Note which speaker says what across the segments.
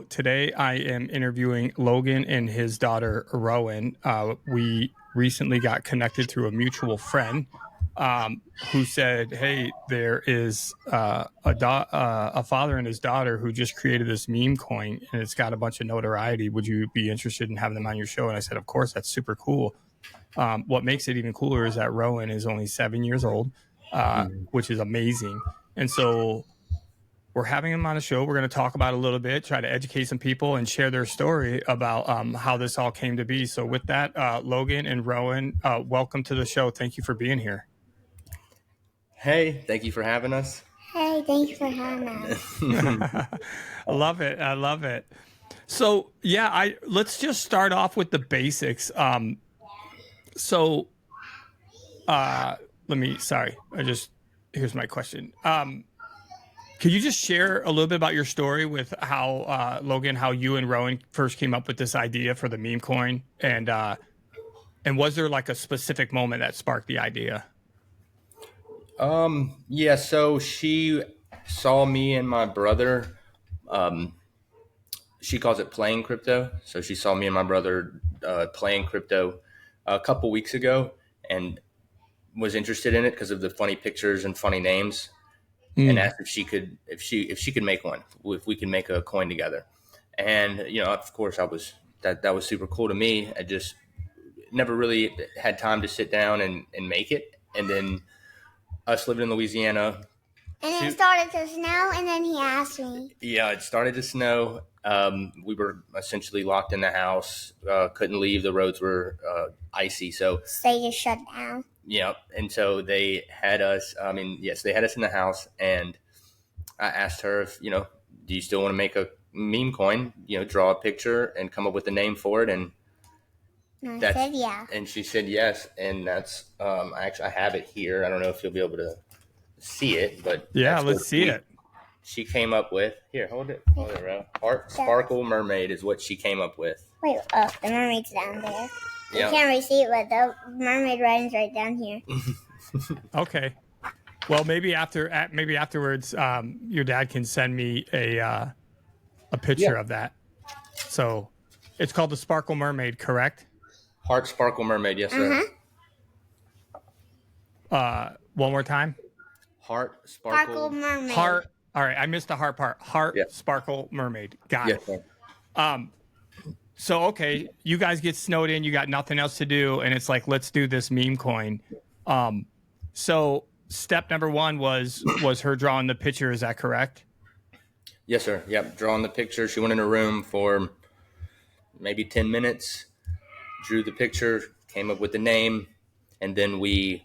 Speaker 1: today I am interviewing Logan and his daughter, Rowan. We recently got connected through a mutual friend who said, hey, there is a father and his daughter who just created this meme coin, and it's got a bunch of notoriety. Would you be interested in having them on your show? And I said, of course, that's super cool. What makes it even cooler is that Rowan is only 7 years old, which is amazing. And so we're having him on the show. We're going to talk about it a little bit, try to educate some people and share their story about how this all came to be. So with that, Logan and Rowan, welcome to the show. Thank you for being here.
Speaker 2: Hey, thank you for having us.
Speaker 3: Hey, thank you for having us.
Speaker 1: I love it. I love it. So yeah, let's just start off with the basics. Here's my question. Could you just share a little bit about your story with how, Logan, how you and Rowan first came up with this idea for the meme coin? And was there like a specific moment that sparked the idea?
Speaker 2: Yeah, so she saw me and my brother, she calls it playing crypto. So she saw me and my brother playing crypto a couple weeks ago and was interested in it because of the funny pictures and funny names. And asked if she could make one, if we could make a coin together. And, of course that was super cool to me. I just never really had time to sit down and make it. And then us living in Louisiana.
Speaker 3: And then it started to snow, and then he asked me.
Speaker 2: Yeah, it started to snow. We were essentially locked in the house, couldn't leave. The roads were icy. So
Speaker 3: they just shut down.
Speaker 2: Yeah, and so they had us, they had us in the house, and I asked her if, do you still want to make a meme coin, draw a picture and come up with a name for it, and
Speaker 3: I said yeah.
Speaker 2: And she said yes, and that's, I have it here. I don't know if you'll be able to see it, but
Speaker 1: yeah, let's see it.
Speaker 2: She came up with, here, hold it around. Heart Sparkle Mermaid is what she came up with.
Speaker 3: Wait, the mermaid's down there.
Speaker 2: Yeah.
Speaker 3: You can't really see it, but the mermaid writing's right down here.
Speaker 1: Okay. Well, maybe afterwards, your dad can send me a picture of that. So it's called the Sparkle Mermaid, correct?
Speaker 2: Heart Sparkle Mermaid, yes, sir.
Speaker 1: One more time.
Speaker 2: Heart Sparkle
Speaker 3: Mermaid.
Speaker 1: Heart. All right, I missed the heart part. Heart Sparkle Mermaid. Got it. Sir. So, okay, you guys get snowed in, you got nothing else to do, and it's like, let's do this meme coin. So step number one was her drawing the picture, is that correct?
Speaker 2: Yes, sir. Yep, drawing the picture. She went in her room for maybe 10 minutes, drew the picture, came up with the name, and then we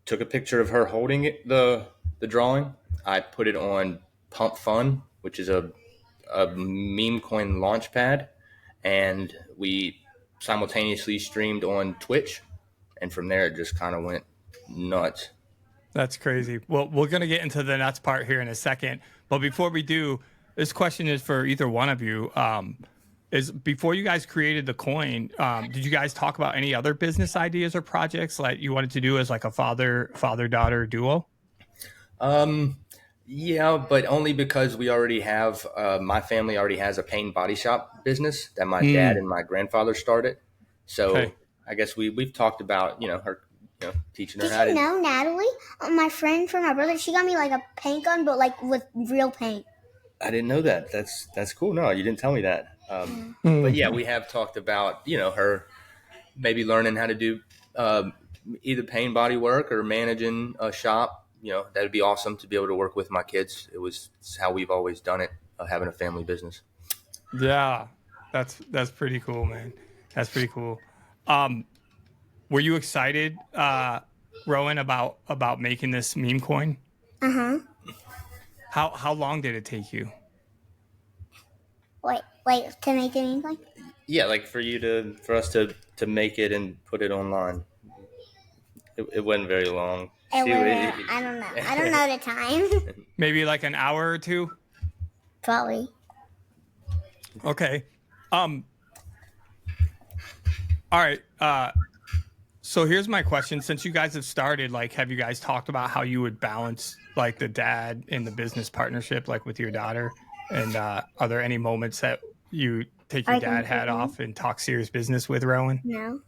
Speaker 2: took a picture of her holding it, the drawing. I put it on Pump Fun, which is a meme coin launch pad, and we simultaneously streamed on Twitch, and from there it just kind of went nuts.
Speaker 1: That's crazy. Well, we're going to get into the nuts part here in a second, but before we do, this question is for either one of you. Is before you guys created the coin, did you guys talk about any other business ideas or projects like you wanted to do as like a father-daughter duo?
Speaker 2: Yeah, but only because we already have, my family already has a paint body shop business that my dad and my grandfather started. So I guess we've talked about, her, teaching her how to.
Speaker 3: Did you know, Natalie, my friend from my brother, she got me like a paint gun, but like with real paint.
Speaker 2: I didn't know that. That's cool. No, you didn't tell me that. But yeah, we have talked about, her maybe learning how to do either paint body work or managing a shop. That'd be awesome to be able to work with my kids. It's how we've always done it, having a family business.
Speaker 1: Yeah, that's pretty cool, man. That's pretty cool. Were you excited, Rowan, about making this meme coin? How long did it take you?
Speaker 3: Wait, to make the meme coin?
Speaker 2: Yeah, like for us to make it and put it online. It wasn't very long.
Speaker 3: I don't know. I don't know the time.
Speaker 1: Maybe like an hour or two?
Speaker 3: Probably.
Speaker 1: Okay. All right. So here's my question. Since you guys have started, like, have you guys talked about how you would balance like the dad and the business partnership, like with your daughter? And are there any moments that you take your dad hat off and talk serious business with Rowan?
Speaker 3: No.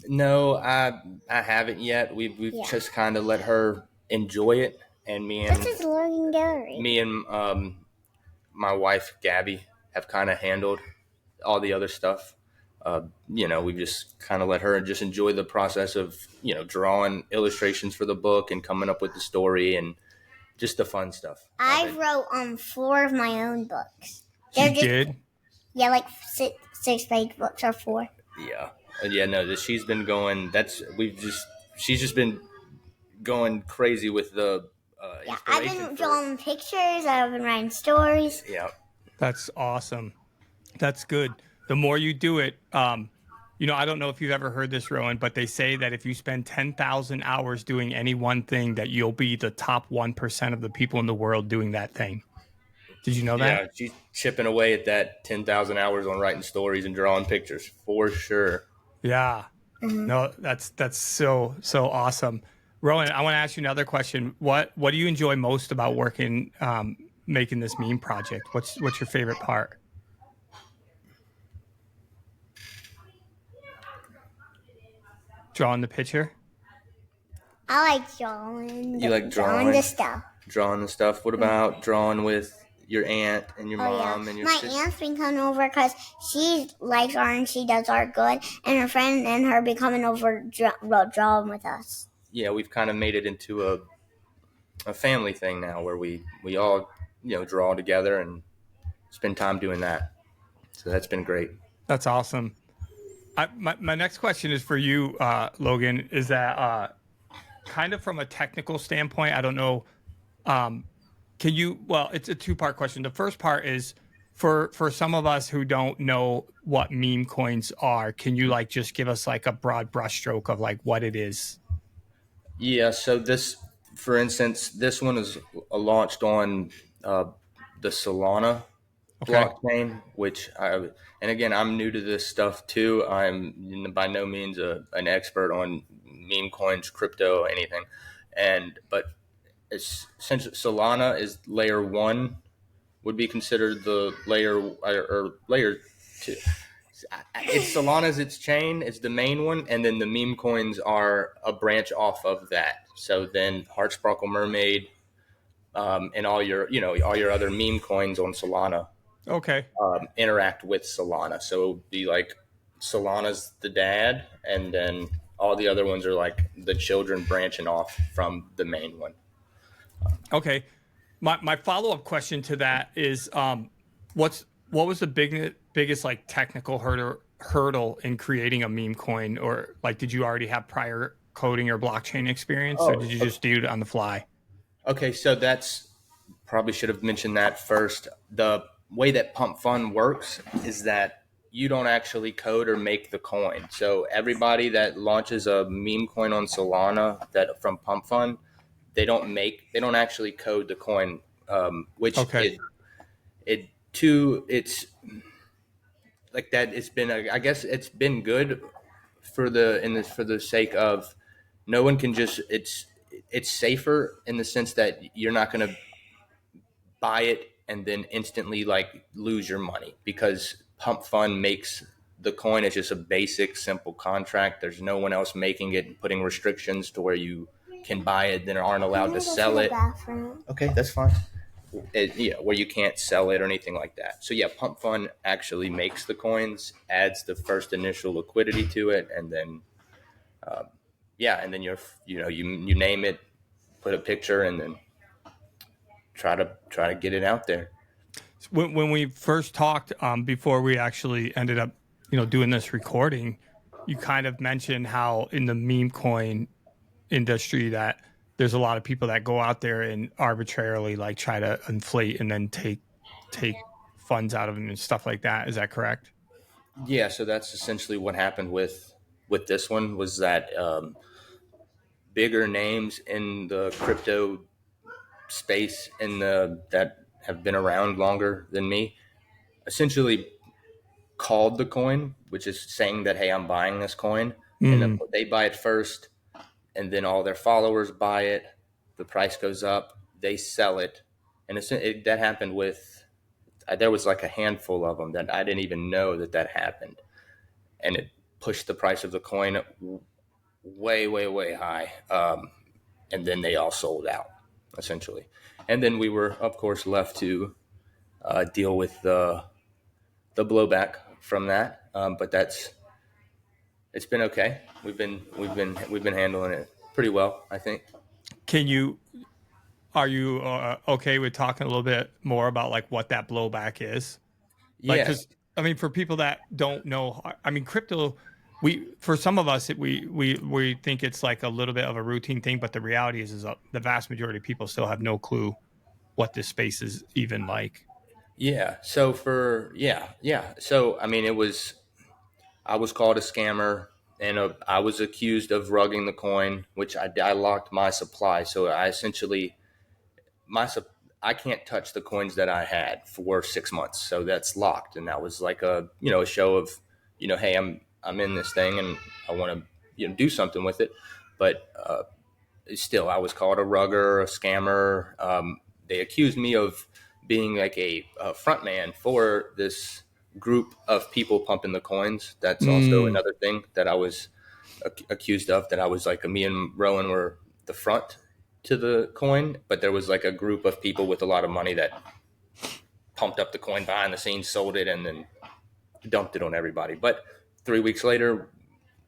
Speaker 2: No, I haven't yet. We've just kind of let her enjoy it, and
Speaker 3: This is Logan Guillory.
Speaker 2: me and my wife Gabby have kind of handled all the other stuff. We just kind of let her just enjoy the process of drawing illustrations for the book and coming up with the story and just the fun stuff.
Speaker 3: I wrote 4 of my own books.
Speaker 1: She did?
Speaker 3: Yeah, like 6-page books or 4.
Speaker 2: Yeah. No, she's been going. She's just been going crazy with the.
Speaker 3: I've been drawing pictures. I've been writing stories.
Speaker 2: Yeah,
Speaker 1: that's awesome. That's good. The more you do it, I don't know if you've ever heard this, Rowan, but they say that if you spend 10,000 hours doing any one thing, that you'll be the top 1% of the people in the world doing that thing. Did you know that?
Speaker 2: Yeah, she's chipping away at that 10,000 hours on writing stories and drawing pictures for sure.
Speaker 1: Yeah. Mm-hmm. No, that's so awesome. Rowan, I want to ask you another question. What do you enjoy most about working, making this meme project? What's your favorite part? Drawing the picture?
Speaker 3: I like drawing.
Speaker 2: You like drawing
Speaker 3: the stuff.
Speaker 2: Drawing the stuff. What about drawing with your aunt and your mom and your
Speaker 3: sister? My aunt's been coming over because she likes art and she does art good, and her friend and her be coming over drawing with us.
Speaker 2: Yeah, we've kind of made it into a family thing now where we all draw together and spend time doing that. So that's been great.
Speaker 1: That's awesome. My next question is for you, Logan. Is that kind of from a technical standpoint? I don't know. Can you? Well, it's a 2-part question. The first part is for some of us who don't know what meme coins are. Can you just give us a broad brushstroke of what it is?
Speaker 2: Yeah. So this, for instance, this one is launched on the Solana blockchain, which and again, I'm new to this stuff too. I'm by no means an expert on meme coins, crypto, anything, but it's essentially Solana is layer 1, would be considered the layer or layer 2. It's Solana's its chain, it's the main one, and then the meme coins are a branch off of that. So then Heart Sparkle Mermaid, and all your other meme coins on Solana.
Speaker 1: Okay.
Speaker 2: Interact with Solana. So it would be Solana's the dad, and then all the other ones are the children branching off from the main one.
Speaker 1: Okay. My follow-up question to that is what was the biggest technical hurdle in creating a meme coin, or did you already have prior coding or blockchain experience, or did you just do it on the fly?
Speaker 2: Okay, so that's probably should have mentioned that first. The way that Pump Fund works is that you don't actually code or make the coin. So everybody that launches a meme coin on Solana that from Pump Fund, they don't actually code the coin, which it's like that. It's been I guess it's been good for the sake of no one can just it's safer in the sense that you're not going to buy it and then instantly lose your money, because Pump Fund makes the coin is just a basic, simple contract. There's no one else making it and putting restrictions to where you can buy it, then aren't allowed to sell it. Okay, that's fine. Where you can't sell it or anything like that. So yeah, Pump Fund actually makes the coins, adds the first initial liquidity to it, and then and then you name it, put a picture, and then try to get it out there.
Speaker 1: When we first talked, before we actually ended up doing this recording, you kind of mentioned how in the meme coin industry that there's a lot of people that go out there and arbitrarily try to inflate and then take funds out of them and stuff like that. Is that correct?
Speaker 2: Yeah, so that's essentially what happened with this one, was that bigger names in the crypto space that have been around longer than me essentially called the coin, which is saying that, hey, I'm buying this coin, and then they buy it first, and then all their followers buy it. The price goes up, they sell it, and that happened with there was like a handful of them that I didn't even know that happened, and it pushed the price of the coin way, way, way high. And then they all sold out essentially, and then we were of course left to deal with the blowback from that. But it's been okay. We've been handling it pretty well, I think.
Speaker 1: Are you okay with talking a little bit more about like what that blowback is? Like,
Speaker 2: Yes.
Speaker 1: because I mean, for people that don't know, I mean, crypto, for some of us, we think it's like a little bit of a routine thing, but the reality is the vast majority of people still have no clue what this space is even like.
Speaker 2: Yeah. So So I mean, I was called a scammer, and I was accused of rugging the coin, which I locked my supply. So I essentially I can't touch the coins that I had for 6 months, so that's locked. And that was like a show of hey, I'm in this thing and I want to do something with it, but still I was called a rugger, a scammer. They accused me of being like a front man for this group of people pumping the coins. That's also another thing that I was accused of, that I was like, me and Rowan were the front to the coin, but there was like a group of people with a lot of money that pumped up the coin behind the scenes, sold it, and then dumped it on everybody. But 3 weeks later,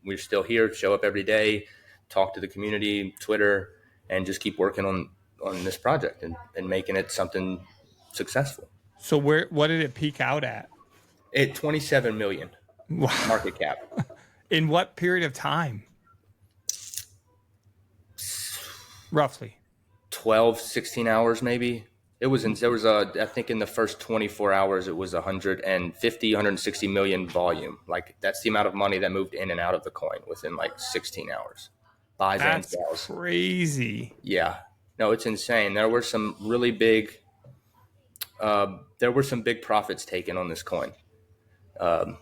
Speaker 2: we're still here, show up every day, talk to the community, Twitter, and just keep working on this project and making it something successful.
Speaker 1: So what did it peak out at?
Speaker 2: At 27 million market cap.
Speaker 1: In what period of time? Roughly
Speaker 2: 12, 16 hours maybe. There was I think in the first 24 hours it was 160 million volume. Like, that's the amount of money that moved in and out of the coin within like 16 hours. Buys and
Speaker 1: That's
Speaker 2: sells.
Speaker 1: crazy.
Speaker 2: Yeah. No, it's insane. There were some really big profits taken on this coin. Not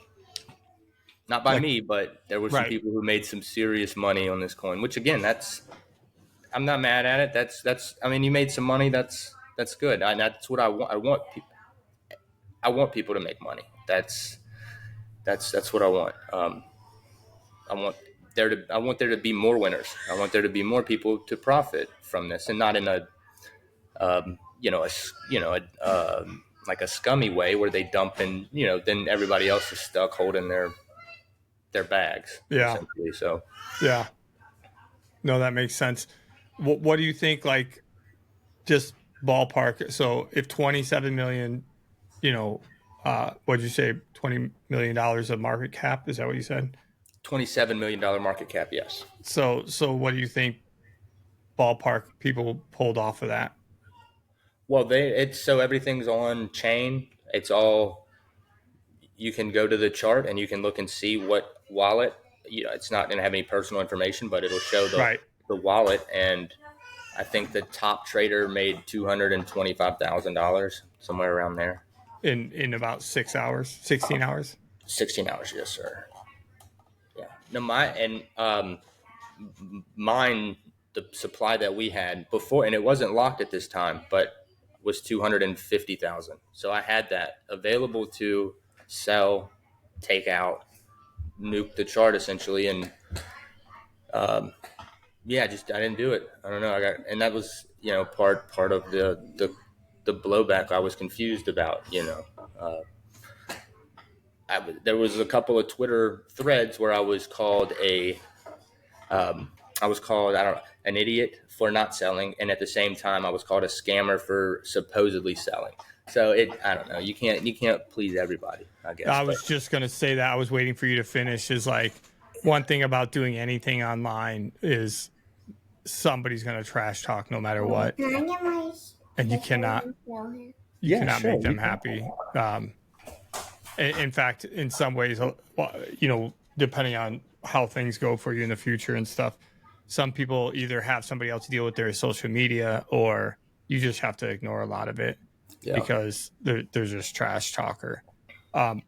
Speaker 2: by me, but there were some people who made some serious money on this coin, which again, I'm not mad at it. That's I mean, you made some money. That's good. That's what I want. I want people to make money. That's what I want. I want there to be more winners. I want there to be more people to profit from this, and not in a like a scummy way where they dump and then everybody else is stuck holding their bags.
Speaker 1: Yeah.
Speaker 2: So
Speaker 1: yeah. No, that makes sense. What do you think? Like, just ballpark. So if 27 million, what'd you say? $20 million of market cap? Is that what you said?
Speaker 2: $27 million market cap. Yes.
Speaker 1: So what do you think ballpark people pulled off of that?
Speaker 2: Well, so everything's on chain. It's all, you can go to the chart and you can look and see what wallet, it's not going to have any personal information, but it'll show the wallet. And I think the top trader made $225,000, somewhere around there.
Speaker 1: In about 6 hours, 16 hours?
Speaker 2: 16 hours, yes, sir. Yeah. No, mine, the supply that we had before, and it wasn't locked at this time, but was 250,000. So I had that available to sell, take out, nuke the chart essentially, and I didn't do it. I don't know. And that was part of the blowback I was confused about. There was a couple of Twitter threads where I was called an idiot for not selling, and at the same time I was called a scammer for supposedly selling. So I don't know. You can't please everybody, I guess.
Speaker 1: I was just gonna say that. I was waiting for you to finish. Is like, one thing about doing anything online is somebody's gonna trash talk no matter what, and you cannot make them happy. In fact, in some ways, depending on how things go for you in the future and stuff, some people either have somebody else deal with their social media, or you just have to ignore a lot of it because there's just trash talker. Well,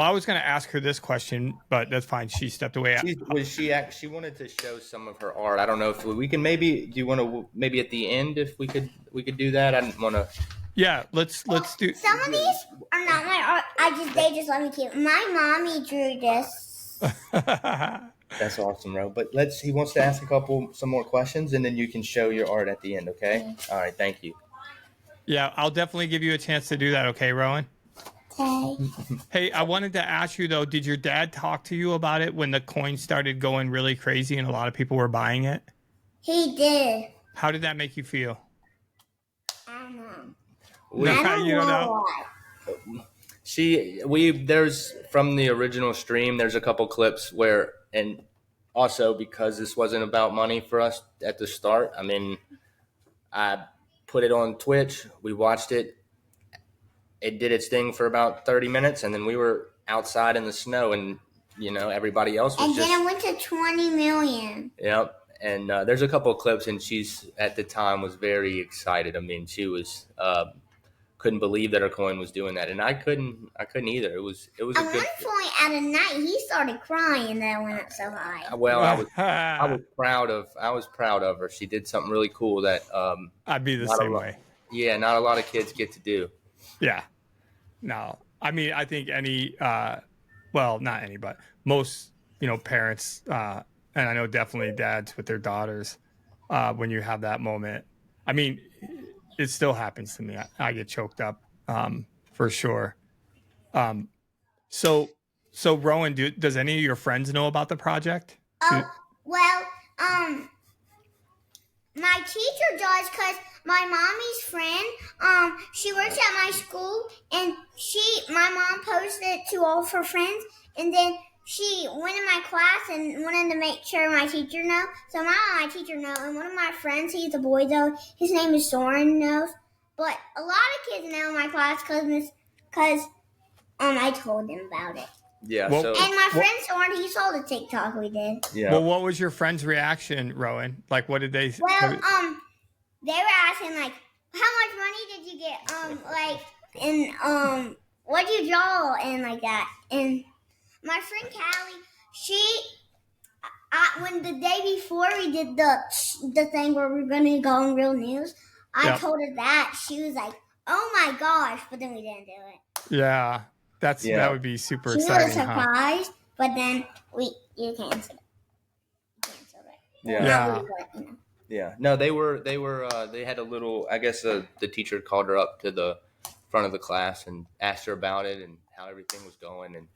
Speaker 1: I was going to ask her this question, but that's fine. She stepped away.
Speaker 2: She wanted to show some of her art. I don't know if we can maybe, do you want to maybe at the end, if we could do that? I didn't want to.
Speaker 1: Yeah, let's do.
Speaker 3: Some of these are not my art. They just let me keep. My mommy drew this.
Speaker 2: That's awesome, Ro. But he wants to ask some more questions, and then you can show your art at the end, okay? All right, thank you.
Speaker 1: Yeah, I'll definitely give you a chance to do that, okay, Rowan?
Speaker 3: Okay.
Speaker 1: Hey, I wanted to ask you though, did your dad talk to you about it when the coin started going really crazy and a lot of people were buying it?
Speaker 3: He did.
Speaker 1: How did that make you feel?
Speaker 3: I don't know.
Speaker 1: You don't know.
Speaker 2: There's from the original stream, there's a couple clips where, and also because this wasn't about money for us at the start, I mean, I put it on Twitch, we watched it, it did its thing for about 30 minutes, and then we were outside in the snow, and everybody else was
Speaker 3: then it went to 20 million.
Speaker 2: Yep. And there's a couple of clips, and she's at the time was very excited. I mean, she was couldn't believe that her coin was doing that, and I couldn't either. It was
Speaker 3: At one point at a night, he started crying that it went up so high.
Speaker 2: Well, I was proud of her. She did something really cool that
Speaker 1: I'd be the same way.
Speaker 2: Yeah, not a lot of kids get to do.
Speaker 1: Yeah. No, I mean, I think not any, but most parents. And I know definitely dads with their daughters, when you have that moment. I mean, it still happens to me. I get choked up, for sure. So Rowan, does any of your friends know about the project?
Speaker 3: Well, my teacher does, because my mommy's friend, she works at my school, and my mom posted it to all of her friends, and then she went in my class and wanted to make sure my teacher know. So my teacher know, and one of my friends, he's a boy though, his name is Soren, knows. But a lot of kids know in my class because I told them about it.
Speaker 2: Yeah.
Speaker 1: Well,
Speaker 3: and my friend Soren, he saw the TikTok we did.
Speaker 2: Yeah.
Speaker 1: Well, what was your friend's reaction, Rowan? Like, what did they?
Speaker 3: Well, they were asking like, how much money did you get? And what did you draw? And like that. And my friend Callie, when the day before we did the thing where we were going to go on Real News, I told her that. She was like, oh my gosh, but then we didn't do it.
Speaker 1: Yeah, that would be super exciting.
Speaker 3: She was surprised, but then you canceled it.
Speaker 2: Yeah. Yeah. No, they had a little, I guess the teacher called her up to the front of the class and asked her about it and how everything was going. And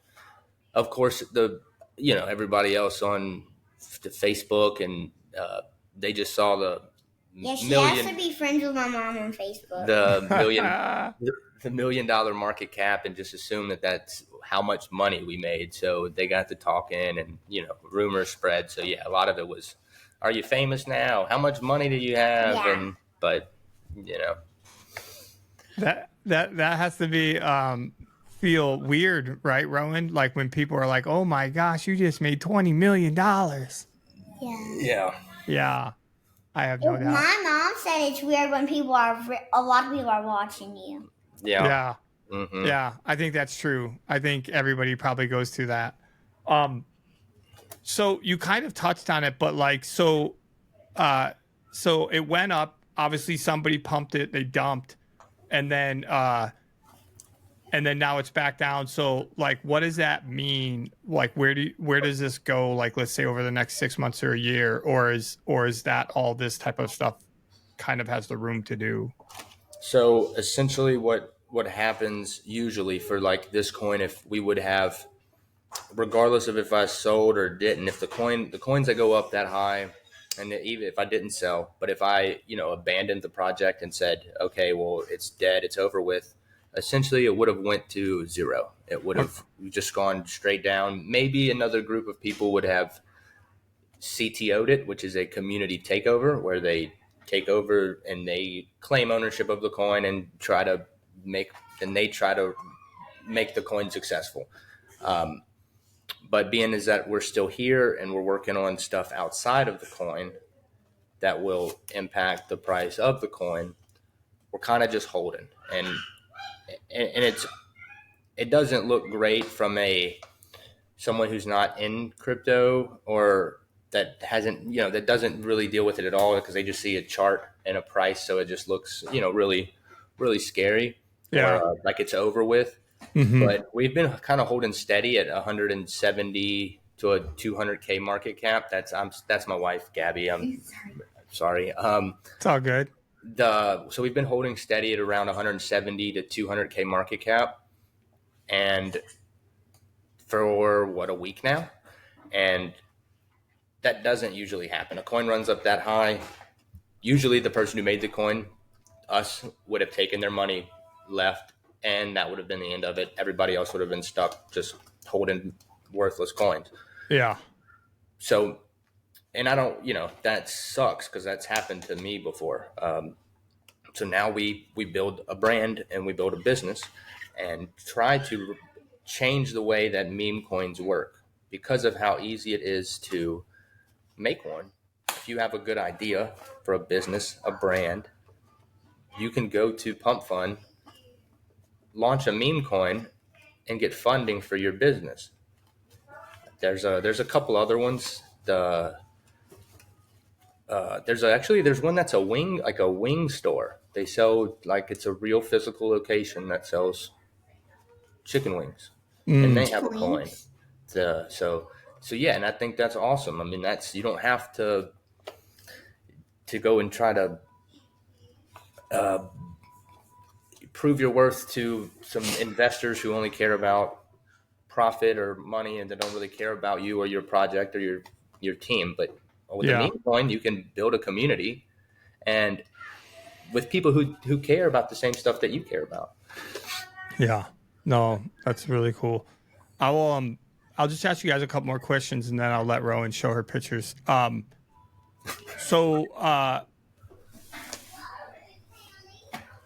Speaker 2: of course, everybody else on the Facebook, and they just saw the
Speaker 3: she has to be friends with my mom on Facebook.
Speaker 2: The $1 million market cap, and just assume that that's how much money we made. So they got to talking, and rumors spread. So yeah, a lot of it was, "Are you famous now? How much money do you have?"
Speaker 3: Yeah.
Speaker 2: But
Speaker 1: that has to be feel weird, right, Rowan? Like when people are like, "Oh my gosh, you just made $20 million."
Speaker 3: Yeah.
Speaker 1: Yeah. I have no doubt.
Speaker 3: My mom said it's weird when a lot of people are watching you.
Speaker 2: Yeah.
Speaker 1: Yeah.
Speaker 2: Mm-hmm.
Speaker 1: Yeah. I think that's true. I think everybody probably goes through that. So you kind of touched on it, but like, so it went up. Obviously, somebody pumped it. They dumped, and then now it's back down. So like, what does that mean? Like, where does this go? Like, let's say over the next 6 months or a year, or is that all this type of stuff kind of has the room to do?
Speaker 2: So essentially, what happens usually for like this coin, if we would have, regardless of if I sold or didn't, if the coins that go up that high, and even if I didn't sell, but if I abandoned the project and said, okay, well, it's dead, it's over with, essentially it would have went to zero. It would have just gone straight down. Maybe another group of people would have CTO'd it, which is a community takeover, where they take over and they claim ownership of the coin and try to make the coin successful. But being is that we're still here and we're working on stuff outside of the coin that will impact the price of the coin, we're kind of just holding. And it doesn't look great from someone who's not in crypto, or that that doesn't really deal with it at all, because they just see a chart and a price. So it just looks, really really scary
Speaker 1: Yeah.
Speaker 2: or like it's over with.
Speaker 1: Mm-hmm.
Speaker 2: But we've been kind of holding steady at 170 to a 200K market cap. That's my wife, Gabby. I'm sorry.
Speaker 1: It's all good.
Speaker 2: So we've been holding steady at around 170 to 200K market cap, and for a week now, and that doesn't usually happen. A coin runs up that high. Usually, the person who made the coin, us, would have taken their money, left, and that would have been the end of it. Everybody else would have been stuck just holding worthless coins.
Speaker 1: Yeah.
Speaker 2: So, and I don't, that sucks because that's happened to me before. So now we build a brand and we build a business and try to change the way that meme coins work because of how easy it is to make one. If you have a good idea for a business, a brand, you can go to Pump Fund, launch a meme coin, and get funding for your business. There's a couple other ones. There's one that's a wing store. They sell, like, it's a real physical location that sells chicken wings, and they have a coin. So yeah, and I think that's awesome. I mean, you don't have to go and try to prove your worth to some investors who only care about profit or money and they don't really care about you or your project or your team. But with a meme coin, you can build a community and with people who care about the same stuff that you care about.
Speaker 1: Yeah. No, that's really cool. I'll just ask you guys a couple more questions and then I'll let Rowan show her pictures.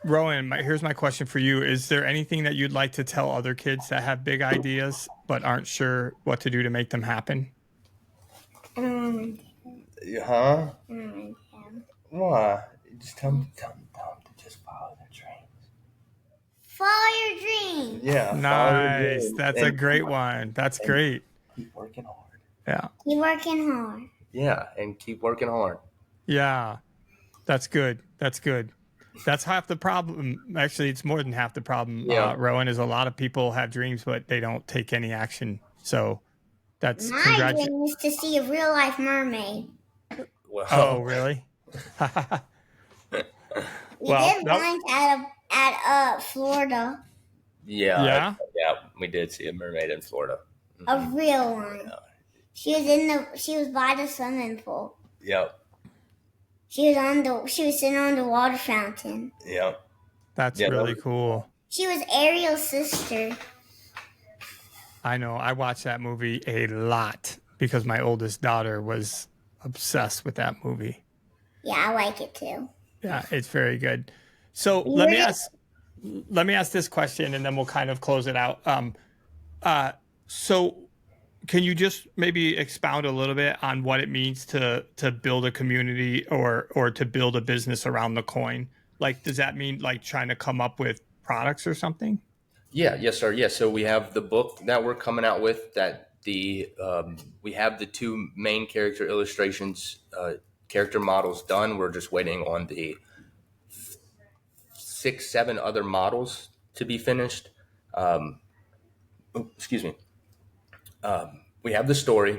Speaker 1: Rowan, here's my question for you. Is there anything that you'd like to tell other kids that have big ideas but aren't sure what to do to make them happen?
Speaker 2: Huh? Why? Just tell them to just follow their dreams.
Speaker 3: Follow your dreams.
Speaker 2: Yeah.
Speaker 1: Nice. That's a great one. That's great.
Speaker 2: Keep working hard.
Speaker 1: Yeah.
Speaker 3: Keep working hard.
Speaker 2: Yeah, and keep working hard.
Speaker 1: Yeah. That's good. That's good. That's half the problem. Actually, it's more than half the problem, Rowan, is a lot of people have dreams, but they don't take any action. So that's
Speaker 3: my dream is to see a real life mermaid.
Speaker 2: Well,
Speaker 1: oh, really?
Speaker 3: We did once at Florida.
Speaker 2: Yeah. We did see a mermaid in Florida.
Speaker 3: A real one. She was by the swimming pool.
Speaker 2: Yep.
Speaker 3: She was sitting on the water fountain.
Speaker 2: Yep.
Speaker 1: That's really cool.
Speaker 3: She was Ariel's sister.
Speaker 1: I know. I watched that movie a lot because my oldest daughter was obsessed with that movie.
Speaker 3: Yeah, I like it too.
Speaker 1: Yeah, it's very good. So let me ask this question and then we'll kind of close it out. So can you just maybe expound a little bit on what it means to build a community or to build a business around the coin? Like, does that mean like trying to come up with products or something?
Speaker 2: Yeah. Yes, sir. Yeah. So we have the book that we're coming out with that we have the two main character illustrations, character models done. We're just waiting on the 6-7 other models to be finished. Excuse me. We have the story,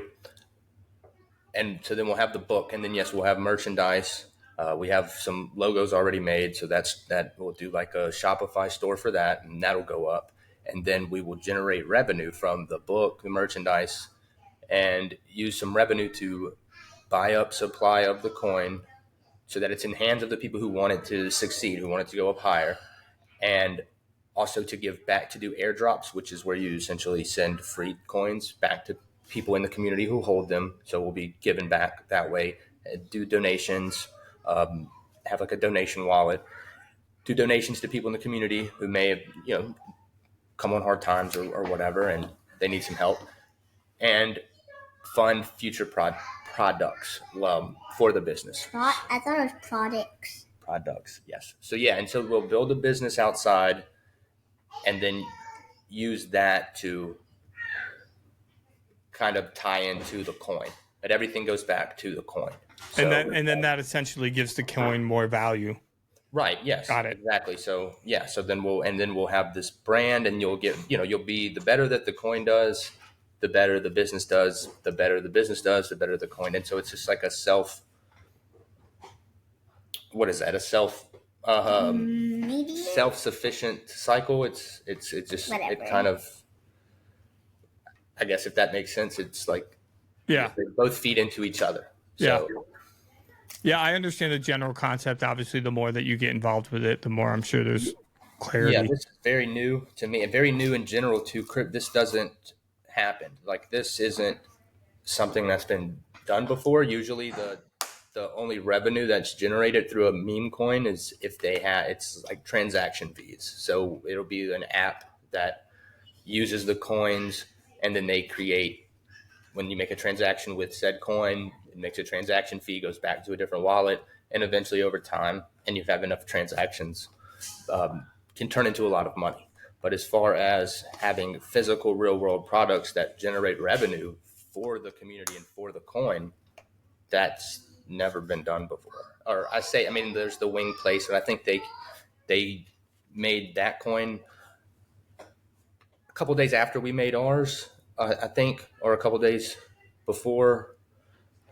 Speaker 2: and so then we'll have the book, and then yes, we'll have merchandise. We have some logos already made, so that we'll do like a Shopify store for that, and that'll go up. And then we will generate revenue from the book, the merchandise, and use some revenue to buy up supply of the coin so that it's in hands of the people who want it to succeed, who want it to go up higher, and also to give back, to do airdrops, which is where you essentially send free coins back to people in the community who hold them. So we'll be giving back that way, do donations, have like a donation wallet, do donations to people in the community who may have, come on hard times or whatever, and they need some help, and fund future products for the business.
Speaker 3: I thought it was products.
Speaker 2: Products, yes. So yeah, and so we'll build a business outside and then use that to kind of tie into the coin. But everything goes back to the coin. So,
Speaker 1: and then that essentially gives the coin more value.
Speaker 2: Right. Yes.
Speaker 1: Got it.
Speaker 2: Exactly. So yeah. So then we'll have this brand, and you'll get, you'll be, the better that the coin does, the better the business does, the better the business does, the better the coin. And so it's just like a what is that? A
Speaker 3: Media?
Speaker 2: self-sufficient cycle. It's just,
Speaker 3: Whatever.
Speaker 2: it kind of, I guess if that makes sense, it's like,
Speaker 1: Yeah.
Speaker 2: they both feed into each other. So,
Speaker 1: Yeah, I understand the general concept. Obviously, the more that you get involved with it, the more I'm sure there's clarity.
Speaker 2: yeah, this is very new to me, and very new in general to crypto. This doesn't happen. Like, this isn't something that's been done before. Usually the only revenue that's generated through a meme coin is if it's like transaction fees. So it'll be an app that uses the coins, and then they create, when you make a transaction with said coin, it makes a transaction fee, goes back to a different wallet, and eventually over time, and you have enough transactions, can turn into a lot of money. But as far as having physical real world products that generate revenue for the community and for the coin, that's never been done before. Or I mean, there's the wing place, and I think they made that coin a couple days after we made ours, I think, or a couple days before.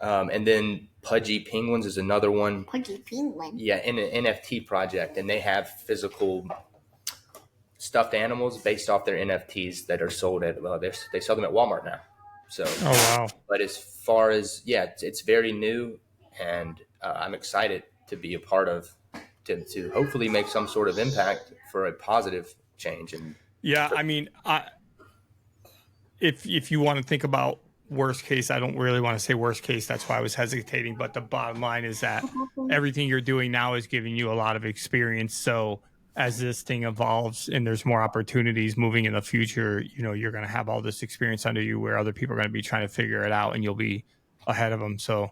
Speaker 2: And then Pudgy Penguins is another one.
Speaker 3: Pudgy Penguin?
Speaker 2: Yeah, in an NFT project, and they have physical stuffed animals based off their NFTs that are sold at, they sell them at Walmart now. So,
Speaker 1: Oh, wow.
Speaker 2: But as far as, it's very new, and I'm excited to be a part of, to hopefully make some sort of impact for a positive change. And
Speaker 1: Yeah, I mean, if you want to think about worst case, I don't really want to say worst case. That's why I was hesitating. But the bottom line is that everything you're doing now is giving you a lot of experience. So as this thing evolves and there's more opportunities moving in the future, you're going to have all this experience under you where other people are going to be trying to figure it out, and you'll be ahead of them. So,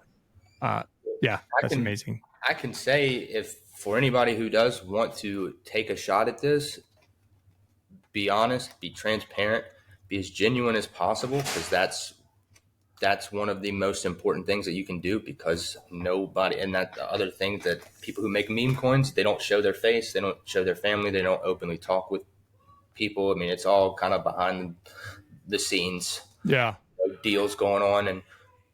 Speaker 1: that's amazing.
Speaker 2: I can say, if for anybody who does want to take a shot at this, be honest, be transparent, be as genuine as possible, because that's one of the most important things that you can do, because nobody, and that the other thing, that people who make meme coins, they don't show their face, they don't show their family, they don't openly talk with people. I mean, it's all kind of behind the scenes.
Speaker 1: Yeah.
Speaker 2: Deals going on, and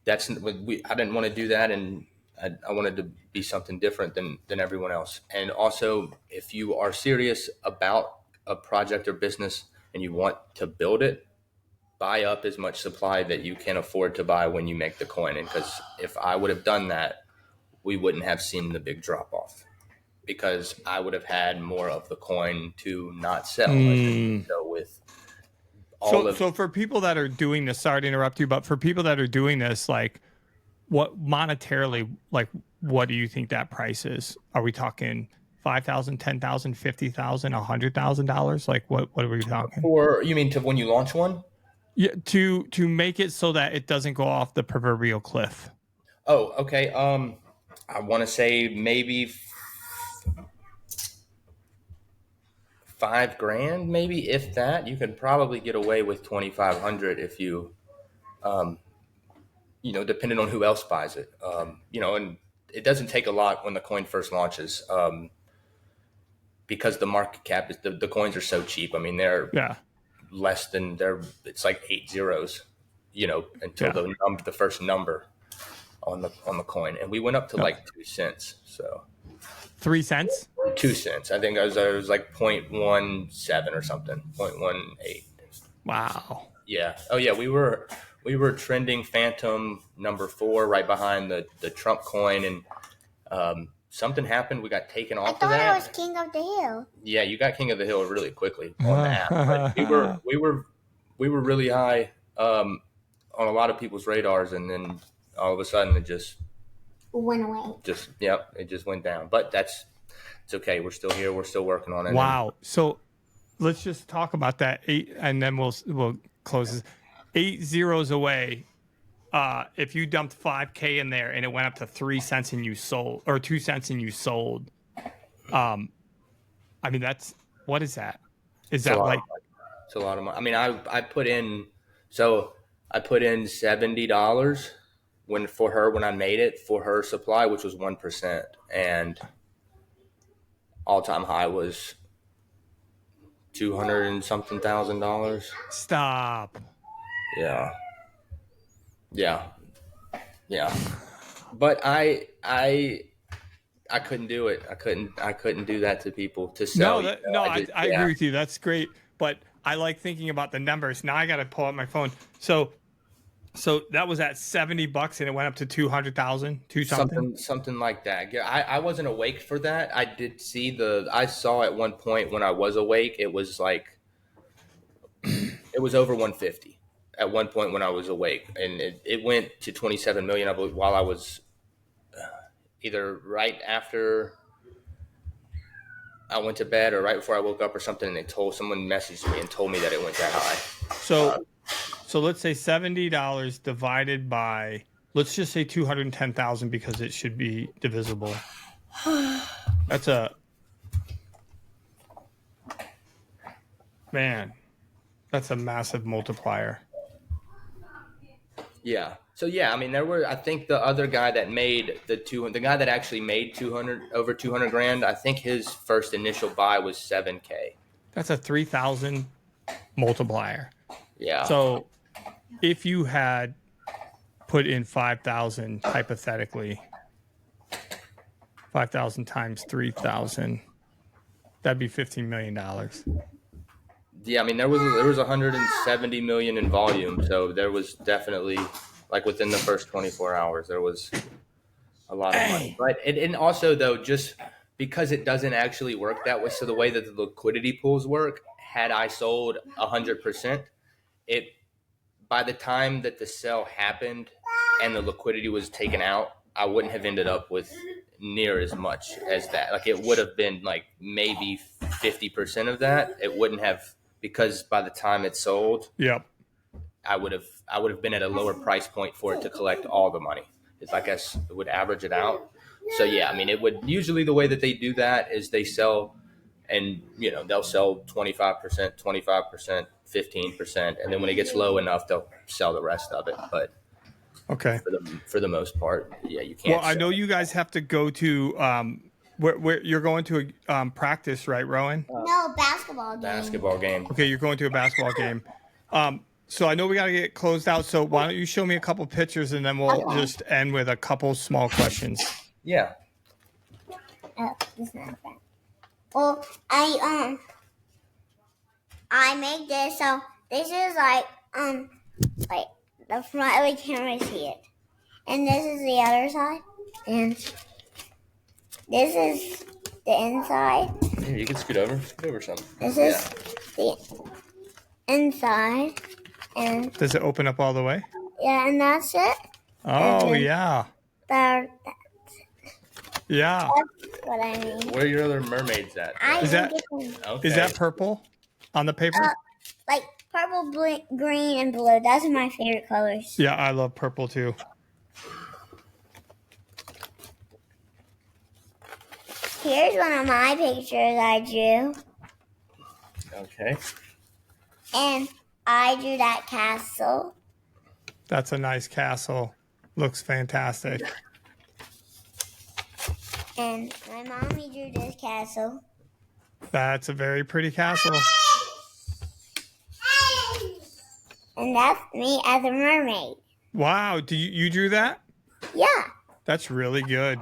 Speaker 2: I didn't want to do that, and I wanted to be something different than everyone else. And also, if you are serious about a project or business and you want to build it, buy up as much supply that you can afford to buy when you make the coin. And because if I would have done that, we wouldn't have seen the big drop off, because I would have had more of the coin to not sell. So with
Speaker 1: so for people that are doing this, sorry to interrupt you, but for people that are doing this, like, what monetarily, like, what do you think that price is? Are we talking $5,000, $10,000, $50,000, $100,000? Like, what are we talking?
Speaker 2: Or you mean to when you launch one?
Speaker 1: Yeah, to make it so that it doesn't go off the proverbial cliff.
Speaker 2: Oh, okay. I want to say maybe $5,000, maybe, if that. You could probably get away with 2,500 if you, depending on who else buys it. And it doesn't take a lot when the coin first launches, because the market cap is, the coins are so cheap. I mean, they're less than, it's like 8 zeros, until the first number on the coin, and we went up to like 2 cents. So
Speaker 1: 3 cents,
Speaker 2: 2 cents. I think it was like 0.17 or something, 0.18.
Speaker 1: Wow.
Speaker 2: Yeah. Oh yeah. We were trending Phantom number 4, right behind the Trump coin, and something happened. We got taken off of that.
Speaker 3: I thought I was King of the Hill.
Speaker 2: Yeah, you got King of the Hill really quickly on the app. But we were really high on a lot of people's radars, and then all of a sudden it just
Speaker 3: went away.
Speaker 2: It just went down. But it's okay. We're still here. We're still working on it.
Speaker 1: Wow. So let's just talk about that 8, and then we'll close this. 8 zeros away. If you dumped $5,000 in there and it went up to 3 cents and you sold, or 2 cents and you sold, I mean, what is that? Is that like?
Speaker 2: It's a lot of money. I mean, I put in $70 when I made it for her supply, which was 1%, and all-time high was $200 and something thousand.
Speaker 1: Stop.
Speaker 2: Yeah. But I couldn't do it. I couldn't do that to people to sell.
Speaker 1: I agree with you. That's great. But I like thinking about the numbers. Now I got to pull up my phone. So that was at $70 and it went up to 200,000,
Speaker 2: something like that. Yeah, I wasn't awake for that. I did see I saw at one point when I was awake, it was like it was over 150 at one point when I was awake, and it went to 27 million, I believe, while I was either right after I went to bed or right before I woke up or something, and someone messaged me and told me that it went that high.
Speaker 1: So let's say $70 divided by, let's just say 210,000 because it should be divisible. That's a massive multiplier.
Speaker 2: Yeah. So yeah, I mean, I think the other guy that made the guy that actually made over 200 grand, I think his first initial buy was $7,000.
Speaker 1: That's a 3,000 multiplier.
Speaker 2: Yeah.
Speaker 1: So if you had put in 5,000, hypothetically, 5,000 times 3,000, that'd be $15 million.
Speaker 2: Yeah, I mean, there was 170 million in volume, so there was definitely, like, within the first 24 hours, there was a lot of money. But and also, though, just because it doesn't actually work that way, so the way that the liquidity pools work, had I sold 100%, by the time that the sale happened and the liquidity was taken out, I wouldn't have ended up with near as much as that. Like, it would have been like maybe 50% of that. It wouldn't have, because by the time it sold,
Speaker 1: yep,
Speaker 2: I would have been at a lower price point for it to collect all the money. I guess it would average it out. So yeah, I mean, it would usually, the way that they do that is they sell, and they'll sell 25%, 25%, 15%, and then when it gets low enough, they'll sell the rest of it. But
Speaker 1: okay,
Speaker 2: for the most part, yeah, you can't.
Speaker 1: Well, I know you guys have to go to where you're going to a practice, right, Rowan?
Speaker 3: No, basketball game.
Speaker 2: Basketball game.
Speaker 1: Okay, you're going to a basketball game. So I know we got to get closed out. So why don't you show me a couple pictures and then we'll just end with a couple small questions.
Speaker 2: Yeah.
Speaker 3: This is not bad. Well, I made this. So this is like the front. We can't really see it. And this is the other side. And this is the inside.
Speaker 2: Here, you can scoot over something.
Speaker 3: This is the inside. And
Speaker 1: does it open up all the way?
Speaker 3: Yeah, and that's it.
Speaker 1: Oh, yeah.
Speaker 3: That's
Speaker 1: yeah.
Speaker 3: That's what I mean.
Speaker 2: Where are your other mermaids at?
Speaker 1: Is that purple on the paper?
Speaker 3: Like purple, green, and blue. Those are my favorite colors.
Speaker 1: Yeah, I love purple too.
Speaker 3: Here's one of my pictures I drew.
Speaker 2: Okay.
Speaker 3: And I drew that castle.
Speaker 1: That's a nice castle. Looks fantastic.
Speaker 3: And my mommy drew this castle.
Speaker 1: That's a very pretty castle.
Speaker 3: And that's me as a mermaid.
Speaker 1: Wow, you drew that?
Speaker 3: Yeah.
Speaker 1: That's really good.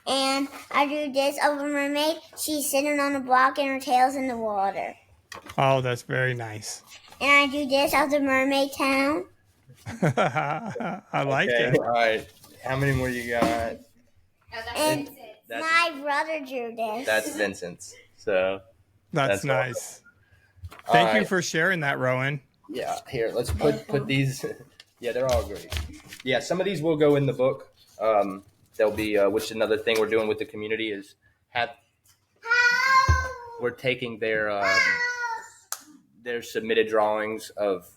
Speaker 3: And I drew this of a mermaid. She's sitting on a block and her tail's in the water.
Speaker 1: Oh, that's very nice.
Speaker 3: And I drew this of the mermaid town.
Speaker 1: I like it.
Speaker 2: All right. How many more you got?
Speaker 3: And my brother drew this.
Speaker 2: That's Vincent's. So
Speaker 1: that's nice.
Speaker 2: Awesome.
Speaker 1: Thank you for sharing that, Rowan.
Speaker 2: Yeah. Here, let's put these. Yeah, they're all great. Yeah, some of these will go in the book. There'll be which another thing we're doing with the community is we're taking their submitted drawings of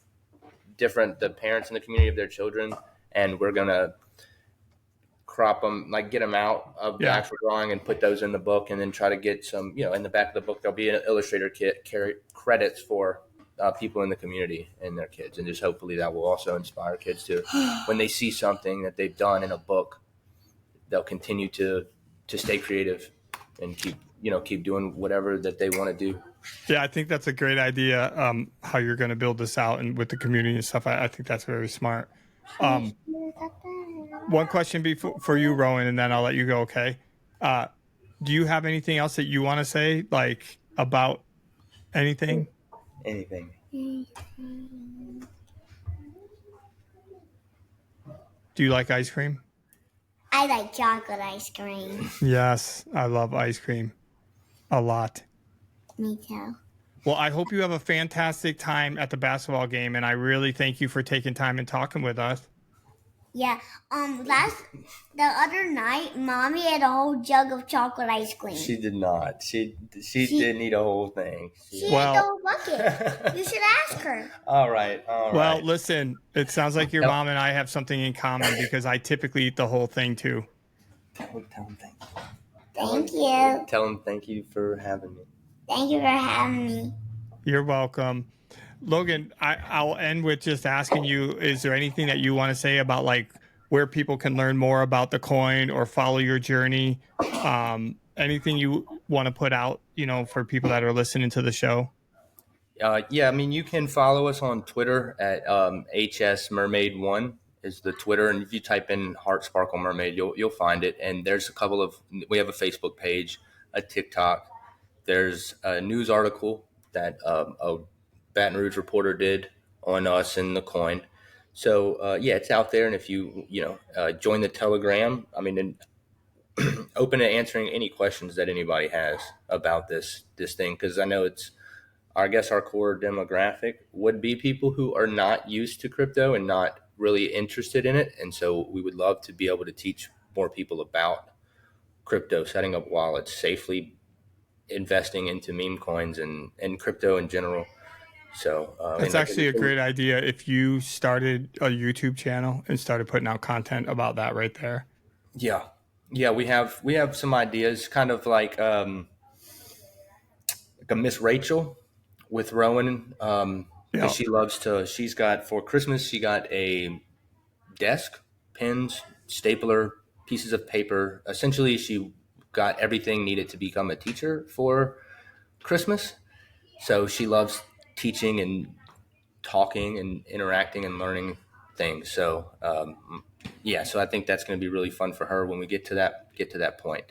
Speaker 2: the parents in the community of their children, and we're gonna crop them, like get them out of the actual drawing and put those in the book, and then try to get some, in the back of the book there'll be an illustrator kit credits for people in the community and their kids, and just hopefully that will also inspire kids to, when they see something that they've done in a book, they'll continue to stay creative and keep doing whatever that they want to do.
Speaker 1: Yeah, I think that's a great idea. How you're going to build this out and with the community and stuff. I think that's very smart. One question for you, Rowan, and then I'll let you go. Okay. Do you have anything else that you want to say, like about anything?
Speaker 2: Anything.
Speaker 1: Do you like ice cream?
Speaker 3: I like chocolate ice cream.
Speaker 1: Yes, I love ice cream a lot.
Speaker 3: Me too.
Speaker 1: Well, I hope you have a fantastic time at the basketball game, and I really thank you for taking time and talking with us.
Speaker 3: Yeah. The other night, Mommy had a whole jug of chocolate ice cream.
Speaker 2: She did not. She didn't eat a whole thing.
Speaker 3: She ate the whole bucket. You should ask her.
Speaker 2: All right.
Speaker 1: Well, listen, it sounds like your mom and I have something in common because I typically eat the whole thing too.
Speaker 2: Tell him thank you.
Speaker 3: Thank you.
Speaker 2: Tell him thank you for having me.
Speaker 3: Thank you for having me.
Speaker 1: You're welcome. Logan, I'll end with just asking you, is there anything that you want to say about like where people can learn more about the coin or follow your journey? Anything you want to put out, for people that are listening to the show?
Speaker 2: Yeah, I mean, you can follow us on Twitter at HS Mermaid 1 is the Twitter. And if you type in Heart Sparkle Mermaid, you'll find it. And there's we have a Facebook page, a TikTok. There's a news article that a Baton Rouge reporter did on us and the coin. So yeah, it's out there. And if you join the Telegram, I mean, open to answering any questions that anybody has about this thing, because I know I guess our core demographic would be people who are not used to crypto and not really interested in it. And so we would love to be able to teach more people about crypto, setting up wallets, safely investing into meme coins and crypto in general. So
Speaker 1: it's actually a great idea if you started a YouTube channel and started putting out content about that right there.
Speaker 2: Yeah, we have some ideas, kind of like a Miss Rachel with Rowan. She's got, for Christmas, she got a desk, pens, stapler, pieces of paper. Essentially, she got everything needed to become a teacher for Christmas. So she loves teaching and talking and interacting and learning things. So so I think that's going to be really fun for her when we get to that point.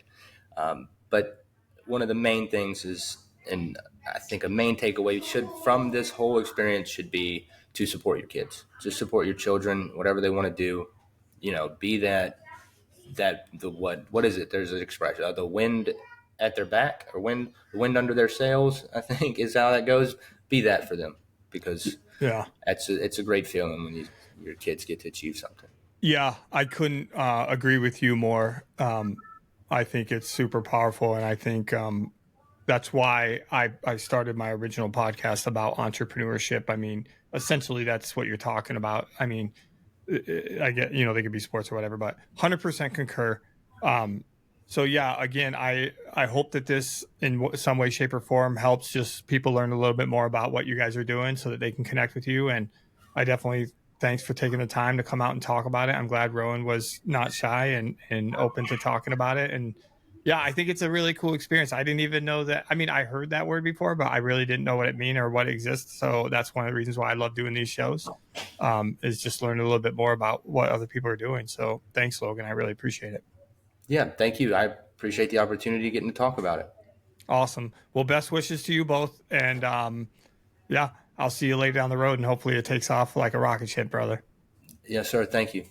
Speaker 2: But one of the main things is, and I think a main takeaway from this whole experience should be to support your kids. Just support your children, whatever they want to do. Be what is it? There's an expression, the wind at their back, or the wind under their sails, I think is how that goes. Be that for them, because it's a great feeling when your kids get to achieve something.
Speaker 1: Yeah, I couldn't agree with you more. I think it's super powerful, and I think that's why I started my original podcast about entrepreneurship. I mean, essentially, that's what you're talking about. I mean, I get, they could be sports or whatever, but 100% concur. So yeah, again, I hope that this in some way, shape or form helps just people learn a little bit more about what you guys are doing so that they can connect with you. And I definitely, thanks for taking the time to come out and talk about it. I'm glad Rowan was not shy and open to talking about it. And yeah, I think it's a really cool experience. I didn't even know that. I mean, I heard that word before, but I really didn't know what it meant or what exists. So that's one of the reasons why I love doing these shows, is just learn a little bit more about what other people are doing. So thanks, Logan. I really appreciate it.
Speaker 2: Yeah, thank you. I appreciate the opportunity getting to talk about it.
Speaker 1: Awesome. Well, best wishes to you both. And I'll see you later down the road, and hopefully it takes off like a rocket ship, brother.
Speaker 2: Yes, sir. Thank you.